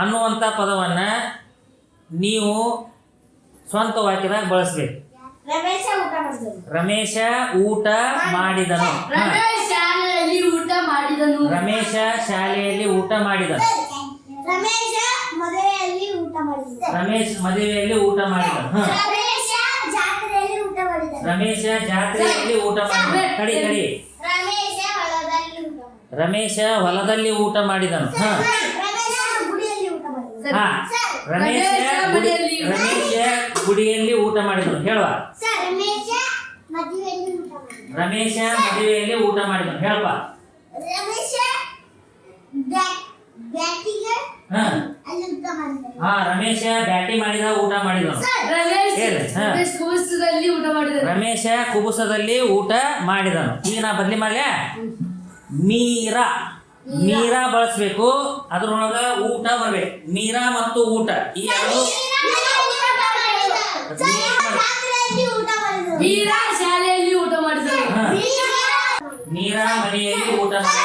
ಅನ್ನುವಂಥ ಪದವನ್ನ ನೀವು ಸ್ವಂತ ವಾಕ್ಯದಾಗ ಬಳಸ್ಬೇಕು. ರಮೇಶ ಊಟ ಮಾಡಿದನು. ರಮೇಶ ಶಾಲೆಯಲ್ಲಿ ಊಟ ಮಾಡಿದನು. ರಮೇಶ ಶಾಲೆಯಲ್ಲಿ ಊಟ ಮಾಡಿದನು. ರಮೇಶ ಮದುವೆಯಲ್ಲಿ ಊಟ ಮಾಡಿದನು. ರಮೇಶ್ ಮದುವೆಯಲ್ಲಿ ಊಟ ಮಾಡಿದನು. ರಮೇಶ ಜಾತ್ರೆಯಲ್ಲಿ ಊಟ ಮಾಡಿದನು. ರಮೇಶ ಜಾತ್ರೆಯಲ್ಲಿ ಊಟ ಮಾಡಿದನು. ಕಡಿ ಕಡಿ. ರಮೇಶ ಹೊಲದಲ್ಲಿ ಊಟ ಮಾಡಿದನು. ರಮೇಶ ಹೊಲದಲ್ಲಿ ಊಟ ಮಾಡಿದನು. ರಮೇಶ ಗುಡಿಯಲ್ಲಿ ಊಟ ಮಾಡಿದನು. ಹಾ, ರಮೇಶ ಗುಡಿಯಲ್ಲಿ ಊಟ ಮಾಡಿದನು. ಹೇಳುವ. ರಮೇಶ ಮದುವೆಯಲ್ಲಿ ಊಟ ಮಾಡಿದನು. ರಮೇಶ ಮದುವೆಯಲ್ಲಿ ಊಟ ಮಾಡಿದನು. ಹೇಳಪ್ಪ. ರಮೇಶ ಬ್ಯಾಟಿಗೆ ಹಾ ಅಲ್ಲಿ ಊಟ ಮಾಡಿದನು. ಹಾ, ರಮೇಶ ಬ್ಯಾಟಿ ಮಾಡಿದ ಊಟ ಮಾಡಿದನು. ರಮೇಶ್ ಕುಬಸದಲ್ಲಿ ಊಟ ಮಾಡಿದನು. ರಮೇಶ ಕುಬುಸದಲ್ಲಿ ಊಟ ಮಾಡಿದನು. ಈಗ ನಾ ಬದಲಿ ಮಾಡ್ಲೆ. ಮೀರಾ ಮೀರಾ ಬಳಸ್ಬೇಕು, ಅದ್ರೊಳಗ ಊಟ ಬರ್ಬೇಕು. ಮೀರಾ ಮತ್ತು ಊಟ ಈ ಎರಡು. ಮೀರಾ ಶಾಲೆಯಲ್ಲಿ ಊಟ ಮಾಡಿದನು. ಮೀರಾ ಮನೆಯಲ್ಲಿ ಊಟ ಮಾಡಿದನು.